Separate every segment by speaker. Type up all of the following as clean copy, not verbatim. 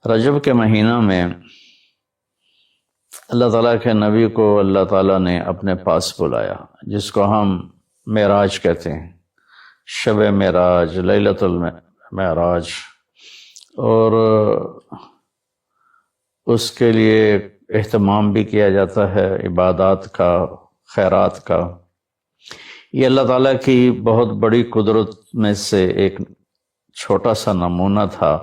Speaker 1: رجب کے مہینہ میں اللہ تعالیٰ کے نبی کو اللہ تعالیٰ نے اپنے پاس بلایا، جس کو ہم معراج کہتے ہیں، شب معراج، لیلۃ المعراج، اور اس کے لیے اہتمام بھی کیا جاتا ہے عبادات کا، خیرات کا۔ یہ اللہ تعالیٰ کی بہت بڑی قدرت میں سے ایک چھوٹا سا نمونہ تھا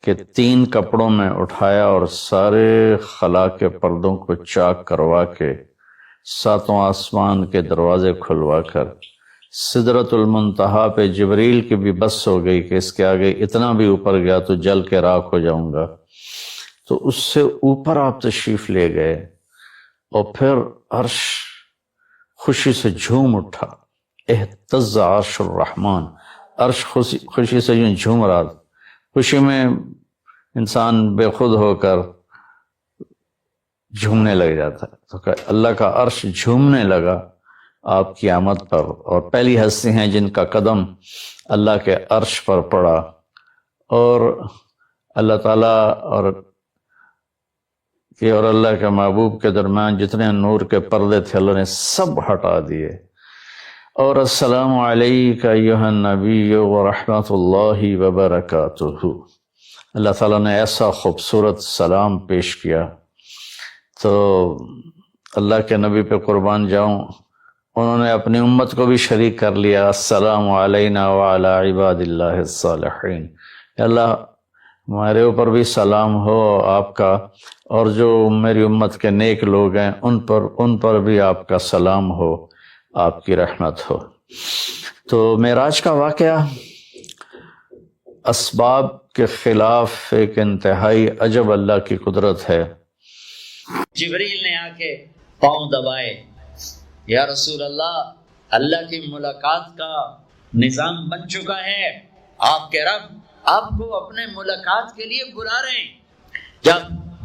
Speaker 1: کہ 3 کپڑوں میں اٹھایا اور سارے خلا کے پردوں کو چاک کروا کے 7 آسمان کے دروازے کھلوا کر سدرۃ المنتہا پہ جبریل کی بھی بس ہو گئی کہ اس کے آگے اتنا بھی اوپر گیا تو جل کے راکھ ہو جاؤں گا، تو اس سے اوپر آپ تشریف لے گئے، اور پھر عرش خوشی سے جھوم اٹھا، اہتز عرش الرحمن، عرش خوشی سے یوں جھوم رہا، خوشی میں انسان بے خود ہو کر جھومنے لگ جاتا ہے، تو اللہ کا عرش جھومنے لگا آپ کی آمد پر، اور پہلی ہستی ہیں جن کا قدم اللہ کے عرش پر پڑا، اور اللہ تعالیٰ اور اللہ کے محبوب کے درمیان جتنے نور کے پردے تھے اللہ نے سب ہٹا دیے، اور السلام علیک ایھا النبی ورحمۃ اللہ وبرکاتہ۔ اللہ تعالیٰ نے ایسا خوبصورت سلام پیش کیا، تو اللہ کے نبی پہ قربان جاؤں، انہوں نے اپنی امت کو بھی شریک کر لیا، السلام علینا وعلی عباد اللہ الصالحین، اللہ ہمارے اوپر بھی سلام ہو آپ کا، اور جو میری امت کے نیک لوگ ہیں ان پر بھی آپ کا سلام ہو، آپ کی رحمت ہو۔ تو معراج کا واقعہ اسباب کے خلاف ایک انتہائی عجب اللہ کی قدرت ہے۔
Speaker 2: جبریل نے آ کے پاؤں دبائے، یا رسول اللہ کی ملاقات کا نظام بن چکا ہے، آپ کے رب آپ کو اپنے ملاقات کے لیے بلا رہے ہیں۔ جب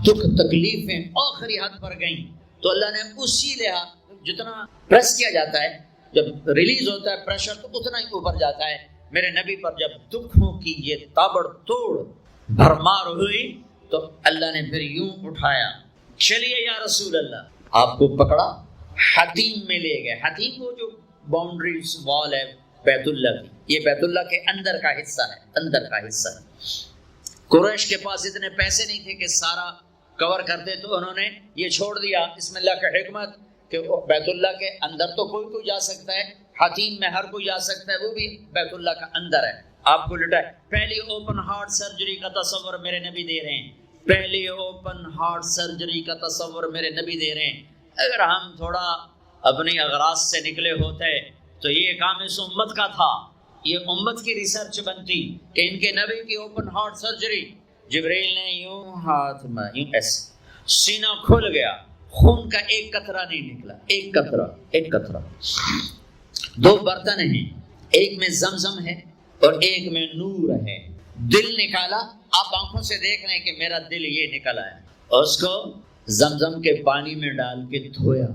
Speaker 2: دکھ تکلیفیں آخری حد پر گئیں تو اللہ نے اسی لحاظ، جتنا پریس کیا جاتا ہے، جب ریلیز ہوتا ہے پریشر تو اتنا ہی اوپر جاتا ہے، میرے نبی پر جب دکھوں کی یہ تابڑ توڑ بھرمار ہوئی تو اللہ نے پھر یوں اٹھایا، چلیے یا رسول اللہ، آپ کو پکڑا، حتیم میں لے گئے۔ حتیم وہ جو باؤنڈریز وال ہے بیت اللہ کی، یہ بیت اللہ کے اندر کا حصہ ہے، اندر کا حصہ ہے۔ قریش کے پاس اتنے پیسے نہیں تھے کہ سارا کور کرتے، تو انہوں نے یہ چھوڑ دیا، بسم اللہ کا حکمت، کہ بیت اللہ کے اندر تو کوئی جا سکتا ہے، حتیم میں ہر کوئی جا سکتا ہے، وہ بھی بیت اللہ کا اندر ہے۔ آپ کو لٹا پہلی اوپن ہارٹ سرجری کا تصور میرے نبی دے رہے ہیں، پہلی اوپن ہارٹ سرجری کا تصور میرے نبی دے رہے ہیں۔ اگر ہم تھوڑا اپنی اغراض سے نکلے ہوتے تو یہ کام اس امت کا تھا، یہ امت کی ریسرچ بنتی کہ ان کے نبی کی اوپن ہارٹ سرجری۔ جبریل نے یوں ہاتھ میں یوں ایسے، سینہ کھل گیا، خون کا ایک قطرہ نہیں نکلا، ایک قطرہ۔ 2 برتن ہیں، ایک میں زمزم ہے اور ایک میں نور ہے۔ دل نکالا، آپ آنکھوں سے دیکھ رہے ہیں کہ میرا دل یہ نکلا ہے، اور اس کو زمزم کے پانی میں ڈال کے دھویا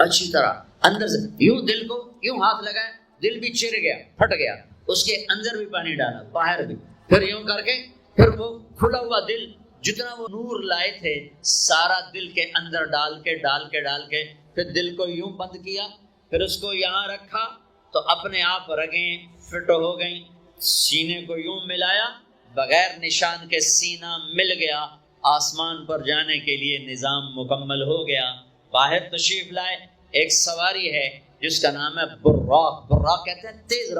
Speaker 2: اچھی طرح، اندر سے یوں دل کو یوں ہاتھ لگایا، دل بھی چر گیا، پھٹ گیا، اس کے اندر بھی پانی ڈالا، باہر بھی، پھر یوں کر کے پھر وہ کھلا ہوا دل، جتنا وہ نور لائے تھے سارا دل کے اندر ڈال کے پھر دل کو یوں بند کیا، پھر اس کو یہاں رکھا تو اپنے آپ رگیں فٹ ہو گئیں، سینے کو یوں ملایا، بغیر نشان کے سینہ مل گیا، آسمان پر جانے کے لیے نظام مکمل ہو گیا۔ باہر تشریف لائے، ایک سواری ہے جس کا نام ہے براق کہتے ہیں تیز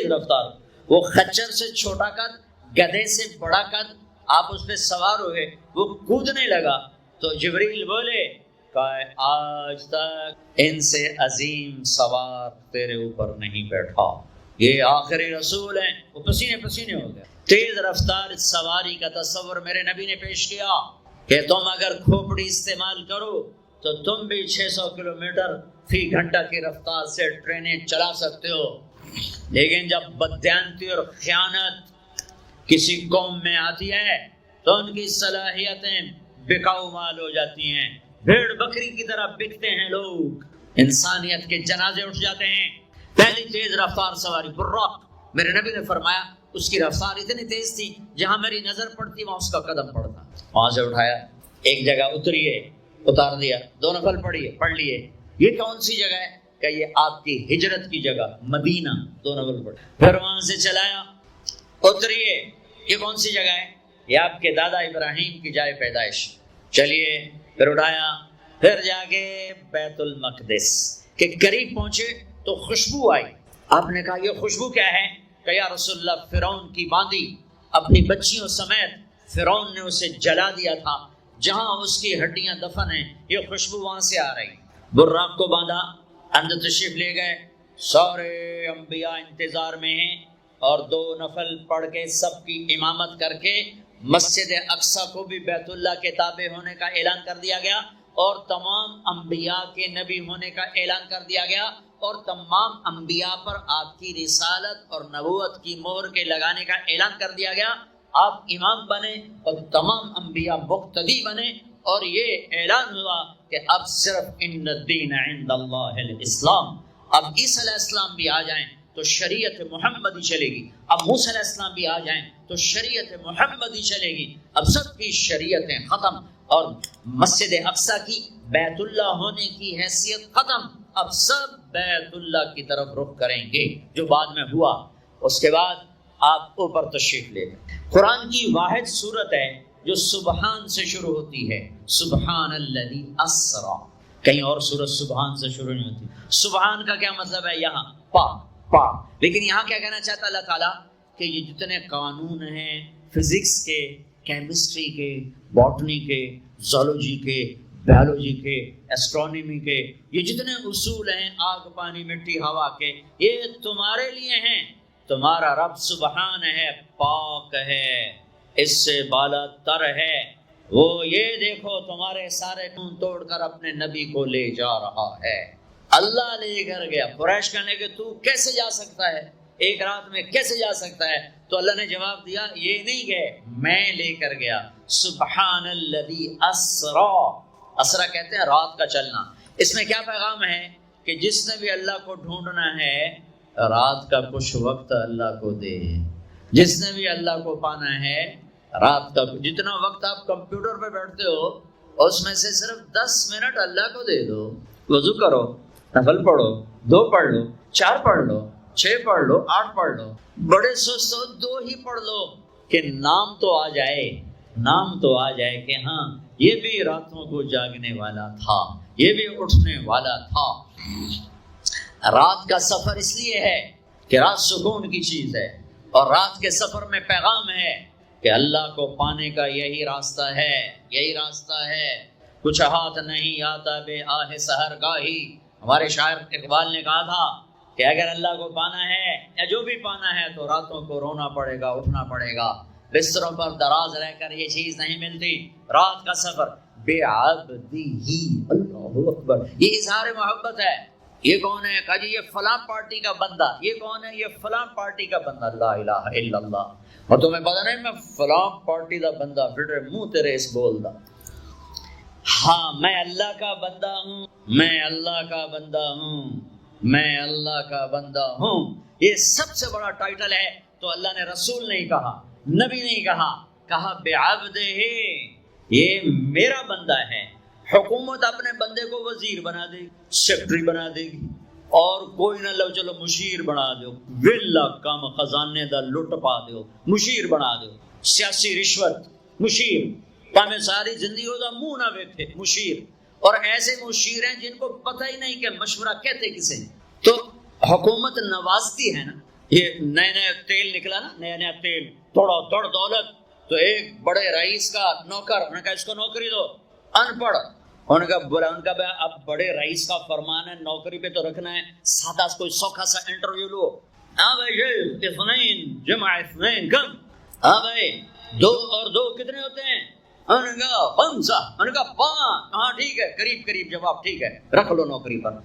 Speaker 2: رفتار، وہ خچر سے چھوٹا قد، گدھے سے بڑا قد، آپ اس پہ سوار ہوئے، وہ کودنے لگا تو جبریل بولے کہ آج تک ان سے عظیم سوار تیرے اوپر نہیں بیٹھا، یہ آخری رسول ہیں۔ وہ پسینے ہو گئے۔ تیز رفتار سواری کا تصور میرے نبی نے پیش کیا کہ تم اگر کھوپڑی استعمال کرو تو تم بھی 600 کلومیٹر فی گھنٹہ کی رفتار سے ٹرینیں چلا سکتے ہو، لیکن جب بددیانتی اور خیانت کسی قوم میں آتی ہے تو ان کی صلاحیتیں بکاؤ مال ہو جاتی ہیں، بھیڑ بکری کی طرح بکتے ہیں لوگ، انسانیت کے جنازے اٹھ جاتے ہیں۔ پہلی تیز رفتار سواری براق، میرے نبی نے فرمایا اس کی رفتار اتنی تیز تھی جہاں میری نظر پڑتی وہاں اس کا قدم پڑتا. وہاں سے اٹھایا, ایک جگہ اتریے, اتار دیا, 2 نفل پڑھیے, پڑھ لیے. یہ کون سی جگہ ہے؟ کہ یہ آپ کی ہجرت کی جگہ مدینہ, 2 نفل پڑھے. پھر وہاں سے چلایا, اتریے, یہ کون سی جگہ ہے؟ یہ آپ کے دادا ابراہیم کی جائے پیدائش. چلیے, پھر اٹھایا, پھر جا کے بیت المقدس کے قریب پہنچے تو خوشبو آئی. آپ نے کہا یہ خوشبو کیا ہے؟ کہ یا رسول اللہ, فرعون کی باندی اپنی بچیوں سمیت فرعون نے اسے جلا دیا تھا, جہاں اس کی ہڈیاں دفن ہیں, یہ خوشبو وہاں سے آ رہی. براق کو باندھا, اندر تشریف لے گئے. سارے انبیاء انتظار میں ہیں, اور 2 نفل پڑھ کے سب کی امامت کر کے مسجد اقصی کو بھی بیت اللہ کے تابع ہونے کا اعلان کر دیا گیا, اور تمام انبیاء کے نبی ہونے کا اعلان کر دیا گیا, اور تمام انبیاء پر آپ کی رسالت اور نبوت کی مہر کے لگانے کا اعلان کر دیا گیا. آپ امام بنے اور تمام انبیاء مقتدی بنے, اور یہ اعلان ہوا کہ اب صرف ان الدین عند اللہ الاسلام. اب عیسی علیہ السلام بھی آ جائیں تو شریعت محمدی چلے گی, اب موسیٰ علیہ السلام بھی آ جائیں تو شریعت محمدی چلے گی. اب سب کی شریعتیں ختم, اور مسجد اقصی کی بیت اللہ ہونے کی حیثیت ختم. اب سب بیت اللہ کی طرف رخ کریں گے, جو بعد میں ہوا. اس کے بعد آپ اوپر تشریف لے گئے. قرآن کی واحد صورت ہے جو سبحان سے شروع ہوتی ہے, سبحان الذی اسرا. کہیں اور صورت سبحان سے شروع نہیں ہوتی. سبحان کا کیا مطلب ہے؟ یہاں پاک پاک. لیکن یہاں کیا کہنا چاہتا اللہ تعالیٰ کہ یہ جتنے قانون ہیں فزکس کے, کیمسٹری کے, باٹنی کے, زولوجی کے, بایولوجی کے, ایسٹرونومی کے, یہ جتنے اصول ہیں آگ پانی مٹی ہوا کے, یہ تمہارے لیے ہیں. تمہارا رب سبحان ہے, پاک ہے, اس سے بالا تر ہے. وہ یہ دیکھو تمہارے سارے خون توڑ کر اپنے نبی کو لے جا رہا ہے. اللہ لے کر گیا. قریش کہنے کہ تو کیسے جا سکتا ہے, ایک رات میں کیسے جا سکتا ہے؟ تو اللہ نے جواب دیا, یہ نہیں گئے, میں لے کر گیا. سبحان الذی اسرا. اسرا کہتے ہیں رات کا چلنا. اس میں کیا پیغام ہے کہ جس نے بھی اللہ کو ڈھونڈنا ہے رات کا کچھ وقت اللہ کو دے. جس نے بھی اللہ کو پانا ہے رات کا, جتنا وقت آپ کمپیوٹر پہ بیٹھتے ہو اس میں سے صرف 10 منٹ اللہ کو دے دو. وضو کرو, نفل پڑھو, 2 پڑھ لو, 4 پڑھ لو, 6 پڑھ لو, 8 پڑھ لو. بڑے سست ہو 2 ہی پڑھ لو کہ نام تو آ جائے, نام تو آ جائے کہ ہاں یہ بھی راتوں کو جاگنے والا تھا, یہ بھی اٹھنے والا تھا. رات کا سفر اس لیے ہے کہ رات سکون کی چیز ہے, اور رات کے سفر میں پیغام ہے کہ اللہ کو پانے کا یہی راستہ ہے, یہی راستہ ہے. کچھ ہاتھ نہیں آتا بے آہ سحر گاہی. ہمارے شاعر اقبال نے کہا تھا کہ اگر اللہ کو پانا ہے یا جو بھی پانا ہے تو راتوں کو رونا پڑے گا, اٹھنا پڑے گا. بستروں پر دراز رہ کر یہ چیز نہیں ملتی. رات کا سفر بے عبدی ہی, اللہ اکبر, یہ اظہار محبت ہے. یہ کون ہے؟ کہا جی یہ فلاں پارٹی کا بندہ. یہ کون ہے؟ یہ فلاں پارٹی کا بندہ. لا الہ الا اللہ. اور تمہیں پتا نہیں میں فلاں پارٹی کا بندہ, پھر منہ تیرے اس بول دا. ہاں میں اللہ کا بندہ ہوں, میں اللہ کا بندہ ہوں, میں اللہ کا بندہ ہوں. یہ سب سے بڑا ٹائٹل ہے. تو اللہ نے رسول نہیں کہا, نبی نہیں کہا, کہا بعبدہ, یہ میرا بندہ ہے. حکومت اپنے بندے کو وزیر بنا دے گی, سیکٹری بنا دے گی, اور کوئی نہ لو چلو مشیر بنا دو, ویلا کم خزانے دا لٹ پا دو, مشیر بنا دو. سیاسی رشوت مشیر, پامے ساری زندگی ہوتا منہ نہ بیٹھے مشیر. اور ایسے مشیر ہیں جن کو پتہ ہی نہیں کہ مشورہ کہتے کسے. تو حکومت نوازتی ہے نا. یہ نئے نئے تیل نکلا نا, نیا نیا تیل, توڑا توڑ دولت. تو ایک بڑے رئیس کا نوکر, انہوں نے کہا اس کو نوکری دو. ان پڑھ, ان کا بولا, ان کا اب بڑے رئیس کا فرمان ہے نوکری پہ تو رکھنا ہے. سادہ کوئی سوکھا سا انٹرویو لو. ہاں بھائی یہ اثنین جمع اثنین کم, ہاں بھائی 2 اور 2 کتنے ہوتے ہیں؟ ان کا 5, ان کا 5. ہاں ٹھیک ہے, قریب قریب جواب, ٹھیک ہے رکھ لو نوکری پر.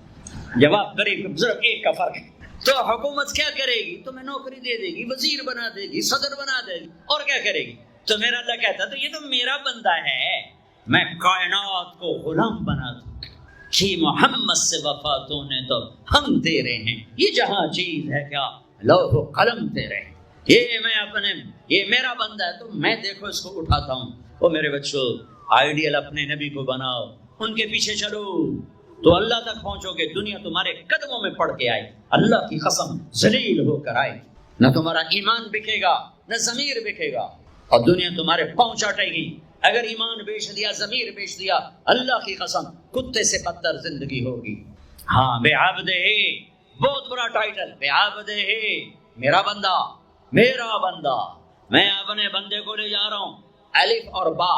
Speaker 2: جواب قریب, صرف 1 کا فرق ہے. تو حکومت کیا کرے گی؟ تمہیں نوکری دے دے گی, وزیر بنا دے گی, صدر بنا دے گی, اور کیا کرے گی؟ تو میرا اللہ کہتا تو یہ تو میرا بندہ ہے, میں کائنات کو غلام بنا دوں کہ محمد سے وفاتوں نے تو ہم تیرے ہیں. یہ جہاں چیز ہے کیا لوح و قلم تیرے ہیں. یہ میرا بندہ ہے تو میں دیکھو اس کو اٹھاتا ہوں۔ وہ میرے بچوں، آئیڈیل اپنے نبی کو بناؤ، ان کے پیچھے چلو تو اللہ تک پہنچو گے۔ دنیا تمہارے قدموں میں پڑ کے آئے، اللہ کی قسم ذلیل ہو کر آئے، نہ تمہارا ایمان بکے گا نہ ضمیر بکے گا، اور دنیا تمہارے پاؤں چاٹے گی۔ اگر ایمان بیچ دیا، ضمیر بیچ دیا، اللہ کی قسم کتے سے بدتر زندگی ہوگی۔ ہاں، بے عبد ہے، بہت بڑا ٹائٹل، بے عبد ہے، میرا بندہ، میرا بندہ۔ میں اپنے بندے کو لے جا رہا ہوں، الف اور با،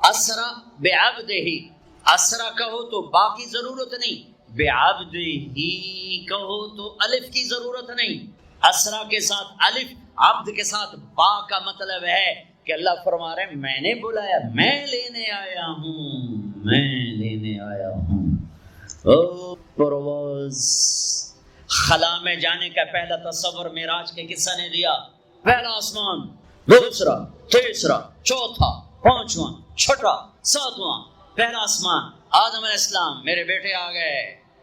Speaker 2: اسرا بے عبد ہی، اسرا کہو تو با کی ضرورت نہیں، بے عبد ہی کہو تو الف کی ضرورت نہیں۔ اسرا کے ساتھ الف، عبد کے ساتھ با کا مطلب ہے کہ اللہ فرما رہے ہیں میں نے بلایا، میں لینے آیا ہوں، میں لینے آیا ہوں۔ او پرواز، خلا میں جانے کا پہلا تصور معراج کے قصہ نے دیا۔ پہلا آسمان، دوسرا، تیسرا، چوتھا، پانچواں، چھٹا، ساتواں۔ پہلا آسمان، آدم علیہ السلام، میرے بیٹے آ گئے،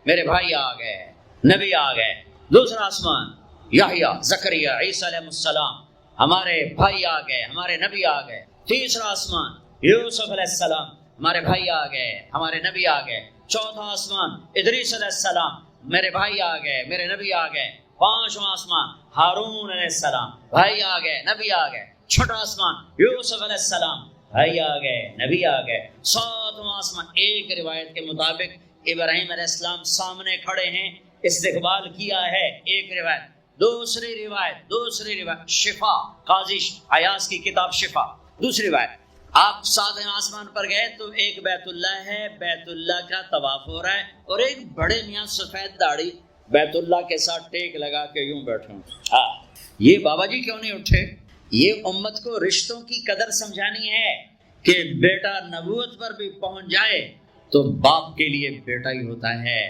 Speaker 2: میرے بھائی آ گئے، نبی آ گئے۔ دوسرا آسمان، یحییٰ، زکریا، عیسیٰ علیہ السلام، ہمارے بھائی آ گئے، ہمارے نبی آ گئے۔ تیسرا آسمان، یوسف علیہ السلام، ہمارے بھائی آ گئے، ہمارے نبی آ گئے۔ چوتھا آسمان، ادریس علیہ السلام، میرے بھائی آ گئے، میرے نبی آ گئے۔ پانچواں آسمان، ہارون علیہ السلام، بھائی آ گئے، نبی آ گئے۔ چھٹا آسمان، یوسف علیہ السلام، بھائی آ گئے، نبی آ گئے۔ ساتواں آسمان، ایک روایت کے مطابق ابراہیم علیہ السلام سامنے کھڑے ہیں، استقبال کیا ہے، ایک روایت۔ دوسری روایت شفا، قاضی ایاز کی کتاب شفا، دوسری روایت، آپ ساتویں آسمان پر گئے تو ایک بیت اللہ ہے، بیت اللہ کا طواف ہو رہا ہے، اور ایک بڑے میاں سفید داڑھی بیت اللہ کے ساتھ ٹیک لگا کے یوں بیٹھے ہوں۔ ہاں، یہ بابا جی کیوں نہیں اٹھے؟ یہ امت کو رشتوں کی قدر سمجھانی ہے کہ بیٹا نبوت پر بھی پہنچ جائے تو باپ کے لیے بیٹا ہی ہوتا ہے،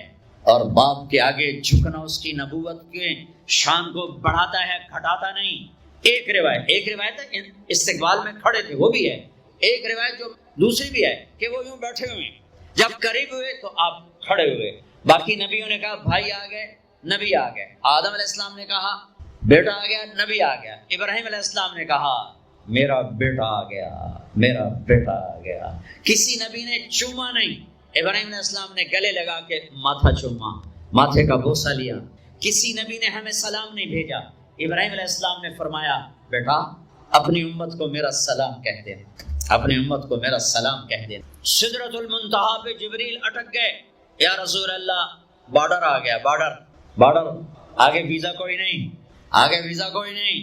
Speaker 2: اور باپ کے آگے جھکنا اس کی نبوت کے شان کو بڑھاتا ہے، گھٹاتا نہیں۔ ایک روایت ہے استقبال میں کھڑے تھے، وہ بھی ہے۔ ایک روایت جو دوسری بھی ہے کہ وہ یوں بیٹھے ہوئے ہیں، جب قریب ہوئے تو آپ کھڑے ہوئے۔ باقی نبیوں نے کہا بھائی آ گئے، نبی آ گئے۔ آدم علیہ السلام نے کہا بیٹا آ گیا، نبی آ گیا۔ ابراہیم علیہ السلام نے کہا میرا بیٹا آ گیا، میرا بیٹا آ گیا۔ کسی نبی نے چوما نہیں، ابراہیم علیہ السلام نے گلے لگا کے ماتھا چوما، ماتھے کا بوسہ لیا۔ کسی نبی نے ہمیں سلام نہیں بھیجا، ابراہیم علیہ السلام نے فرمایا بیٹا اپنی امت کو میرا سلام کہہ دے، اپنی امت کو میرا سلام کہہ دے۔ سدرۃ المنتہا پہ جبریل اٹک گئے، یا رسول اللہ بارڈر آ گیا، بارڈر، آگے ویزا کوئی نہیں، آگے ویزا کوئی نہیں،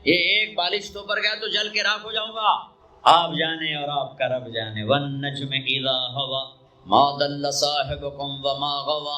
Speaker 2: یہ ایک بالش تو پر گیا تو جل کے راکھ ہو جاؤں گا۔ آپ جانے اور آپ کا رب جانے۔ والنجم اذا ہوا ما ضل صاحبكم وما غوى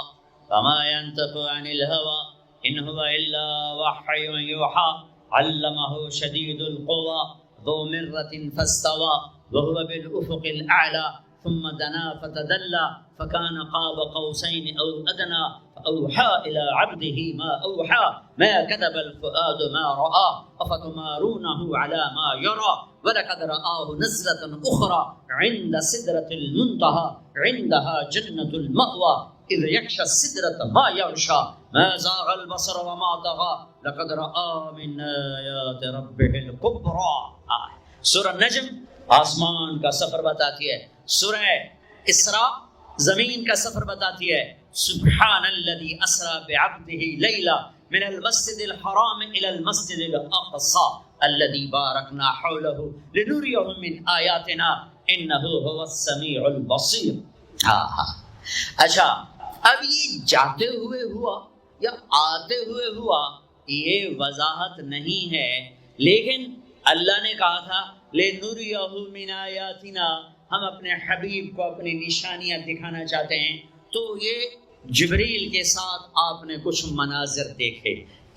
Speaker 2: وما ينطق عن الهوى ان هو الا وحي يوحى علمه شديد القوى ذو مرة فاستوى وهو بالأفق الأعلى ثم دنا فتدلى فكان قاب قوسين أو أدنى فأوحى إلى عبده ما أوحى ما كذب الفؤاد ما رأى أفتمارونه على ما يرى ولقد رآه نزلة أخرى عند سدرة المنتهى عندها جنة المأوى إذ يغشى السدرة ما يغشى ما زاغ البصر وما طغى لقد رأى من آيات ربه الكبرى۔ سورہ نجم آسمان کا سفر بتاتی ہے، سورہ اسراء زمین کا سفر بتاتی ہے۔ سبحان الذي اسرى بعبده ليلا من المسجد الحرام الى المسجد الاقصى الذي باركنا حوله لنريه من آياتنا انه هو السميع البصير۔ اچھا، اب یہ جاتے ہوئے ہوا یا آتے ہوئے ہوا یہ وضاحت نہیں ہے، لیکن اللہ نے کہا تھا لِنُرِيَهُ مِنْ آيَاتِنَا، ہم اپنے حبیب کو اپنی نشانیاں دکھانا چاہتے ہیں۔ تو یہ جبریل کے ساتھ آپ نے کچھ مناظر دیکھے،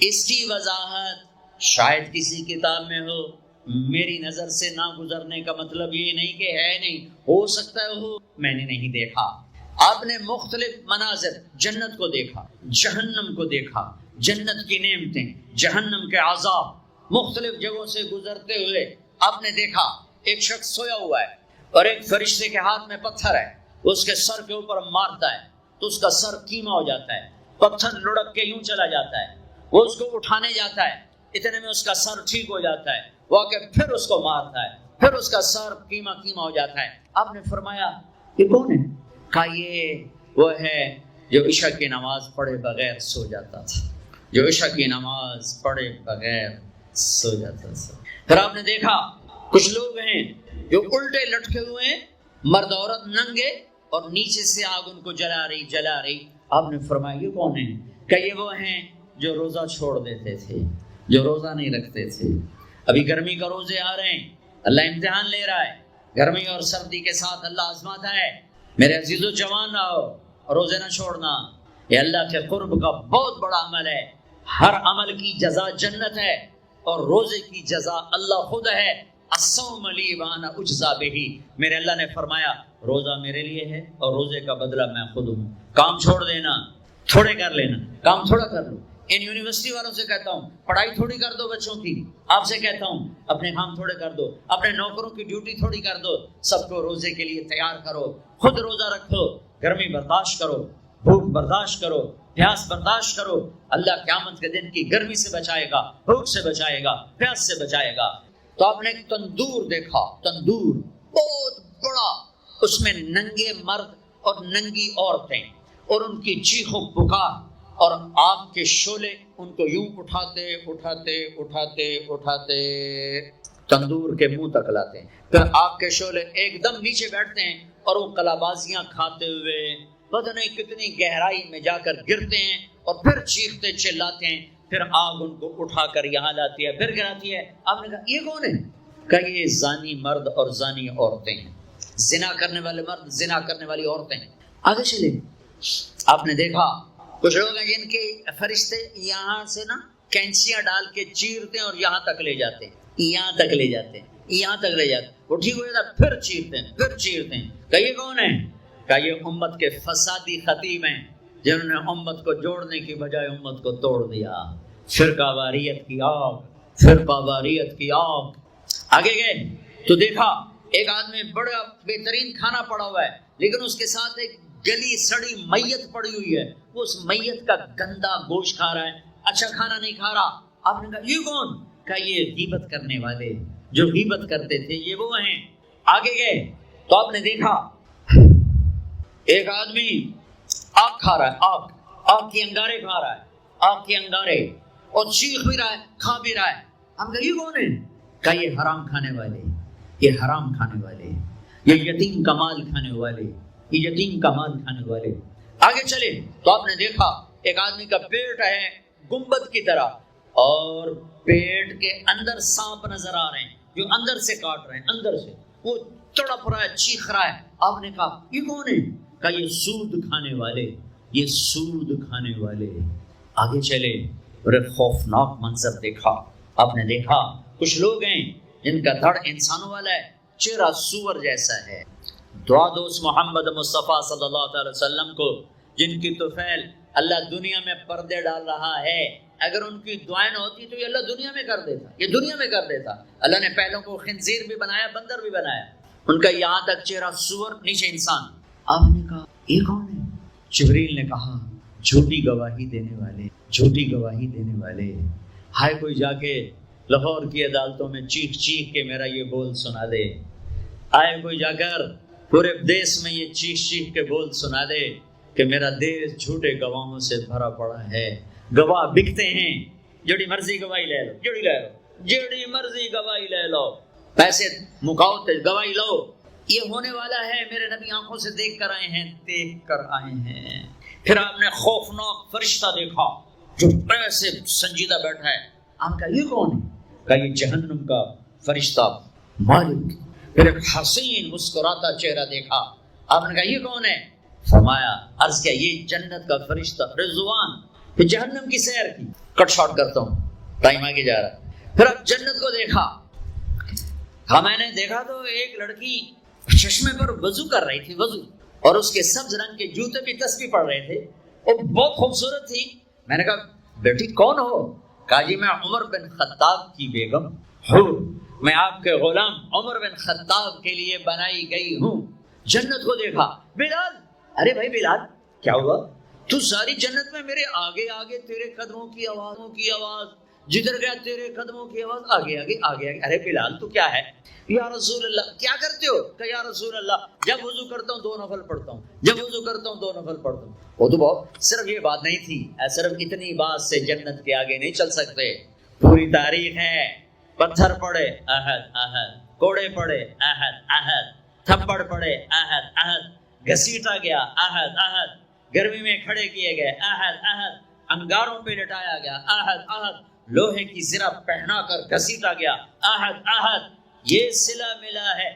Speaker 2: اس کی وضاحت شاید کسی کتاب میں ہو، میری نظر سے نہ گزرنے کا مطلب یہ نہیں کہ ہے نہیں، ہو سکتا ہے ہو، میں نے نہیں دیکھا۔ آپ نے مختلف مناظر، جنت کو دیکھا، جہنم کو دیکھا، جنت کی نعمتیں، جہنم کے عذاب، مختلف جگہوں سے گزرتے ہوئے آپ نے دیکھا ایک شخص سویا ہوا ہے اور ایک فرشتے کے ہاتھ میں پتھر ہے، اس کے سر کے اوپر مارتا ہے تو اس کا سر کیما ہو جاتا ہے، پتھر لڑک کے یوں چلا جاتا ہے، وہ اس کو اٹھانے جاتا ہے اتنے میں اس کا سر ٹھیک ہو جاتا ہے، وہ آ کے پھر اس کو مارتا ہے، پھر اس کا سر قیمہ قیمہ ہو جاتا ہے۔ آپ نے فرمایا یہ کون ہے؟ کہا یہ وہ ہے جو عشاء کی نماز پڑھے بغیر سو جاتا تھا، جو عشاء کی نماز پڑھے بغیر سو جاتا تھا۔ پھر آپ نے دیکھا کچھ لوگ ہیں جو الٹے لٹکے ہوئے ہیں، مرد عورت ننگے، اور نیچے سے آگ ان کو جلا رہی۔ آپ نے فرمایا یہ کون ہے؟ کہ یہ وہ ہیں جو روزہ چھوڑ دیتے تھے، جو روزہ نہیں رکھتے تھے۔ ابھی گرمی کا روزے آ رہے ہیں، اللہ امتحان لے رہا ہے، گرمی اور سردی کے ساتھ اللہ آزماتا ہے۔ میرے عزیزو جوان رہو، روزے نہ چھوڑنا، یہ اللہ کے قرب کا بہت بڑا عمل ہے۔ ہر عمل کی جزا جنت ہے، اور روزے کی جزا اللہ خود ہے۔ الصوم لی وانا اجزا بہ، میرے اللہ نے فرمایا روزہ میرے لیے ہے اور روزے کا بدلہ میں خود ہوں۔ کام چھوڑ دینا، تھوڑے کر لینا، کام تھوڑا کر لو۔ ان یونیورسٹی والوں سے کہتا ہوں پڑھائی تھوڑی کر دو بچوں کی، آپ سے کہتا ہوں اپنے کام تھوڑے کر دو، اپنے نوکروں کی ڈیوٹی تھوڑی کر دو، سب کو روزے کے لیے تیار کرو، خود روزہ رکھو، گرمی برداشت کرو، بھوک برداشت کرو، پیاس برداشت کرو۔ اللہ قیامت کے دن کی گرمی سے بچائے گا، بھوک سے بچائے گا، پیاس سے بچائے گا۔ تو آپ نے ایک تندور دیکھا، تندور بہت بڑا، اس میں ننگے مرد اور ننگی عورتیں، اور ان کی چیخ و پکار، اور آگ کے شعلے ان کو یوں اٹھاتے اٹھاتے اٹھاتے اٹھاتے تندور کے منہ تک لاتے ہیں۔ پھر آگ کے شعلے ایک دم نیچے بیٹھتے ہیں، اور وہ کلابازیاں کھاتے ہوئے پتہ نہیں کتنی گہرائی میں جا کر گرتے ہیں، اور پھر چیختے چلاتے ہیں۔ پھر آگ ان کو اٹھا کر یہاں لاتی ہے، پھر گراتی ہے۔ آپ نے کہا یہ کون ہے؟ کہ یہ زانی مرد اور زانی عورتیں ہیں، زنا کرنے والے مرد، زنا کرنے والی عورتیں ہیں۔ آگے چلے، آپ نے دیکھا کچھ لوگ ہیں جن کے فرشتے یہاں سے نا کینچیاں ڈال کے چیرتے ہیں اور یہاں تک لے جاتے ہیں، یہاں تک لے جاتے ہیں، یہاں تک لے جاتے ہیں، وہ ٹھیک ہو جاتا ہے پھر چیرتے ہیں، پھر چیرتے ہیں۔ کہ یہ کون ہے؟ کہ یہ امت کے فسادی خطیب ہیں، جنہوں نے امت کو جوڑنے کی بجائے امت کو توڑ دیا۔ فرقہ واریت کی آگ، فرقہ واریت کی آگ۔ آگے گئے تو دیکھا ایک آدمی بڑا بہترین کھانا پڑا ہوا ہے، لیکن اس کے ساتھ ایک گلی سڑی میت پڑی ہوئی ہے، وہ اس میت کا گندا گوشت کھا رہا ہے، اچھا کھانا نہیں کھا رہا۔ آپ نے کہا یہ کون؟ کہ یہ غیبت کرنے والے، جو غیبت کرتے تھے یہ وہ ہیں۔ آگے گئے تو آپ نے دیکھا ایک آدمی آگ کھا رہا ہے، آگ کے انگارے کھا رہا ہے، آگ کے انگارے، اور چیخ بھی رہا ہے، کھا بھی رہا ہے۔ ہم کہا یہ کون ہے؟ کہ یہ حرام کھانے والے، یہ حرام کھانے والے، یہ یتیم کا مال کھانے والے، یہ یتیم کا مال کھانے والے۔ آگے چلے تو آپ نے دیکھا ایک آدمی کا پیٹ ہے گنبد کی طرح، اور پیٹ کے اندر سانپ نظر آ رہے ہیں جو اندر سے کاٹ رہے ہیں، اندر سے وہ تڑپ رہا ہے، چیخ رہا ہے۔ آپ نے کہا یہ کون ہے؟ کہ یہ سود کھانے والے، یہ سود کھانے والے۔ آگے چلے اور ایک خوفناک منظر دیکھا۔ آپ نے دیکھا کچھ لوگ ہیں جن کا دھڑ انسانوں والا ہے، چہرہ سور جیسا ہے۔ دعا دوست محمد مصطفیٰ صلی اللہ علیہ وسلم کو، جن کی طفیل اللہ دنیا میں پردے ڈال رہا ہے، اگر ان کی دعائیں نہ ہوتی تو یہ اللہ دنیا میں کر دیتا، یہ دنیا میں کر دیتا۔ اللہ نے پہلوں کو خنزیر بھی بنایا، بندر بھی بنایا، ان کا یہاں تک چہرہ سور، نیچے انسان۔ آپ نے کہا یہ کون ہے؟ جبریل نے کہا جھوٹی گواہی دینے والے، جھوٹی گواہی دینے والے۔ ہائے کوئی جا کے لاہور کی عدالتوں میں چیخ چیخ کے میرا یہ بول سنا دے، آئے کوئی جا کر پورے دیش میں یہ چیخ چیخ کے بول سنا دے کہ میرا دیش جھوٹے گواہوں سے بھرا پڑا ہے، گواہ بکتے ہیں، جڑی مرضی گواہی لے لو، جڑی مرضی گواہی لے لو، پیسے مکاؤ تے گواہی لو۔ یہ ہونے والا ہے، میرے نبی آنکھوں سے دیکھ کر آئے ہیں، دیکھ کر آئے ہیں۔ پھر آپ نے خوفناک فرشتہ دیکھا جو ایسے سنجیدہ بیٹھا ہے۔ آپ کا یہ کون ہے؟ کہ یہ جہنم کا فرشتہ مالک۔ پھر ایک حسین مسکراتا چہرہ دیکھا۔ آپ نے کہا یہ کون ہے؟ فرمایا، عرض کیا یہ جنت کا فرشتہ رضوان۔ پھر جہنم کی سیر کی، کٹ شارٹ کرتا ہوں، ٹائم آگے جا رہا ہے۔ پھر اب جنت کو دیکھا۔ ہاں میں نے دیکھا تو ایک لڑکی چشمے پر وضو کر رہی تھی، وضو، اور اس کے سبز رنگ کے جوتے بھی تسبیح پڑھ رہے تھے، اور بہت خوبصورت تھی۔ میں نے کہا بیٹی کون ہو؟ کہا جی میں عمر بن خطاب کی بیگم ہوں، میں آپ کے غلام عمر بن خطاب کے لیے بنائی گئی ہوں۔ جنت کو دیکھا۔ بلال، ارے بھائی بلال کیا ہوا؟ تو ساری جنت میں میرے آگے آگے تیرے قدموں کی آواز جدھر گیا تیرے قدموں کی آواز آگے آگے آگے آگے. ارے بلال تو کیا ہے؟ یا رسول اللہ. کیا کرتے ہو؟ کہ یا رسول اللہ جب وضو کرتا ہوں 2 نفل پڑھتا ہوں، جب وضو کرتا ہوں 2 نفل پڑھتا ہوں. وہ تو بہت صرف یہ بات نہیں تھی، صرف اتنی بات سے جنت کے آگے نہیں چل سکتے. پوری تاریخ ہے. پتھر پڑے احد احد، کوڑے پڑے احد احد، تھپڑ پڑے احد احد، گھسیٹا گیا احد احد، گرمی میں کھڑے کیے گئے احد احد، انگاروں پہ لٹایا گیا احد احد، لوہے کی زرہ پہنا کر گھسیٹا گیا احد احد. یہ صلہ ملا ہے.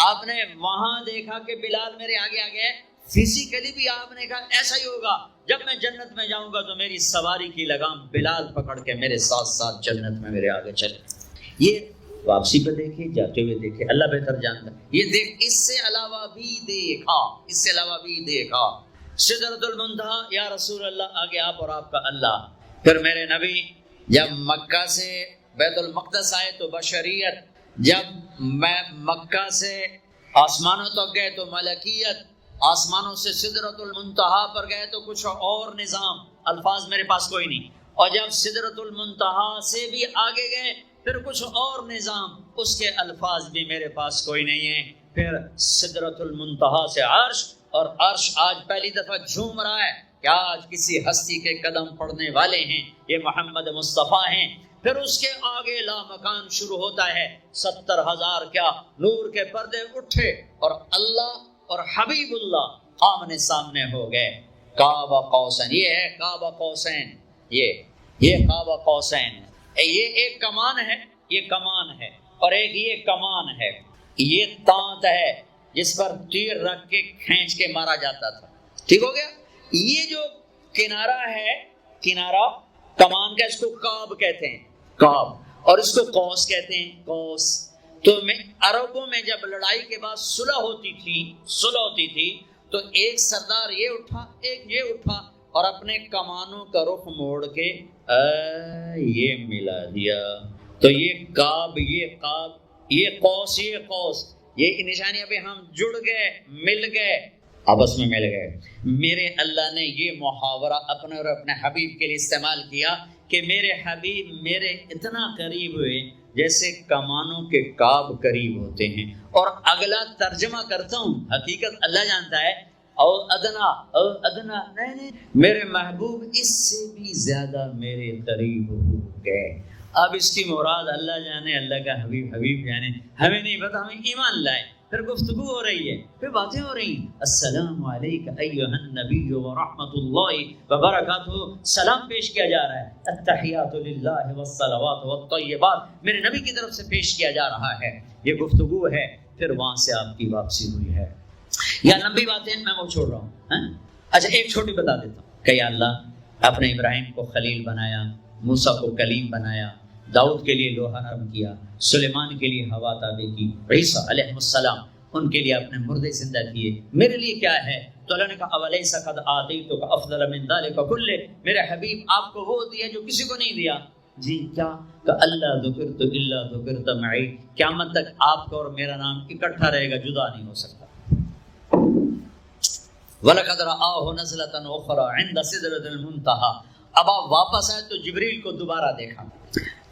Speaker 2: آپ نے وہاں دیکھا کہ بلال میرے آگے آگے ہے، فزیکلی بھی آپ نے کہا ایسا ہی ہوگا. جب میں جنت میں جاؤں گا تو میری سواری کی لگام بلال پکڑ کے میرے ساتھ ساتھ جنت میں میرے آگے چلے. یہ واپسی پہ دیکھے، جاتے ہوئے دیکھے، اللہ بہتر جانتا. یہ دیکھ، اس سے علاوہ بھی دیکھا، اس سے علاوہ بھی دیکھا. سدرۃ المنتہا، یا رسول اللہ آگے آپ اور آپ کا اللہ. پھر میرے نبی جب مکہ سے بیت المقدس آئے تو بشریت، جب میں مکہ سے آسمانوں تک گئے تو ملکیت، آسمانوں سے سدرۃ المنتہا پر گئے تو کچھ اور نظام، الفاظ میرے پاس کوئی نہیں. اور جب سدرۃ المنتہا سے بھی آگے گئے پھر کچھ اور نظام، اس کے الفاظ بھی میرے پاس کوئی نہیں ہے. پھر سدرۃ المنتہا سے عرش، اور عرش آج پہلی دفعہ جھوم رہا ہے کہ آج کسی ہستی کے قدم پڑنے والے ہیں، یہ محمد مصطفیٰ ہیں. پھر اس کے آگے لامکان شروع ہوتا ہے. 70,000 کیا نور کے پردے اٹھے اور اللہ اور حبیب اللہ آمنے سامنے ہو گئے. کعبہ قوسین، یہ ہے کعبہ قوسین، یہ کعبہ قوسین. یہ ایک کمان ہے، یہ کمان ہے، اور ایک یہ کمان ہے. یہ تانت ہے جس پر تیر رکھ کے کھینچ کے مارا جاتا تھا. ٹھیک ہو گیا. یہ جو کنارہ ہے، کنارہ کمان کا، اس کو کعب کہتے ہیں، کعب، اور اس کو قوس کہتے ہیں، قوس. تو عربوں میں جب لڑائی کے بعد صلح ہوتی تھی تو ایک سردار یہ اٹھا، ایک یہ اٹھا، اور اپنے کمانوں کا رخ موڑ کے یہ ملا دیا. تو یہ کعب، یہ قاب، یہ قوس، یہ قوس، یہ نشانیاں بھی ہم جڑ گئے، مل گئے، آپس میں مل گئے. میرے اللہ نے یہ محاورہ اپنے اور اپنے حبیب کے لیے استعمال کیا کہ میرے حبیب میرے اتنا قریب ہوئے جیسے کمانوں کے کعب قریب ہوتے ہیں. اور اگلا ترجمہ کرتا ہوں، حقیقت اللہ جانتا ہے. او ادنا نہیں، میرے محبوب اس سے بھی زیادہ میرے قریب ہو گئے. اب اس کی مراد اللہ جانے، اللہ کا حبیب جانے، ہمیں نہیں پتا. ہمیں ایمان لائے. پھر گفتگو ہو رہی ہے، پھر باتیں ہو رہی ہیں. السلام علیکہ ایھا النبی ورحمۃ اللہ وبرکاتہ. سلام پیش کیا جا رہا ہے. التحیات للہ والصلوات والطیبات میرے نبی کی طرف سے پیش کیا جا رہا ہے. یہ گفتگو ہے. پھر وہاں سے آپ کی واپسی ہوئی ہے. یا لمبی باتیں میں وہ چھوڑ رہا ہوں. اچھا ایک چھوٹی بتا دیتا ہوں کہ یا اللہ آپ نے ابراہیم کو خلیل بنایا، موسیٰ کو کلیم بنایا، داؤد کے لیے لوہا نرم کیا، سلیمان کے لیے ہوا تابع کی، عیسیٰ علیہ السلام ان کے لیے آپ نے مردے زندہ کیے. میرے لیے کیا ہے؟ تو اللہ نے کہا اولیس قد آتیتک افضل من ذلک کلہ، میرے حبیب آپ کو وہ دیا جو کسی کو نہیں دیا. جی کیا؟ کہ اللہ ذکرت الا ذکرت معی، قیامت تک آپ کا اور میرا نام اکٹھا رہے گا، جدا نہیں ہو سکتا. وَلَقَدْ رَآهُ نَزْلَةً أُخْرَى عِنْدَ سِدْرَةِ الْمُنْتَهَى. اب آپ واپس آئے تو جبریل کو دوبارہ دیکھا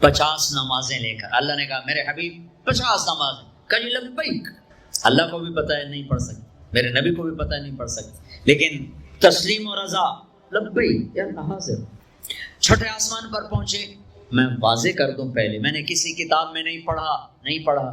Speaker 2: 50 نمازیں لے کر. اللہ نے کہا میرے حبیب 50 نمازیں. کہا لبیک. اللہ کو بھی پتہ ہے نہیں پڑھ سکتے، میرے نبی کو بھی پتہ ہے نہیں پڑھ سکتے، لیکن تسلیم و رضا لبیک یا حاضر. چھٹے آسمان پر پہنچے. میں واضح کر دوں پہلے، میں نے کسی کتاب میں نہیں پڑھا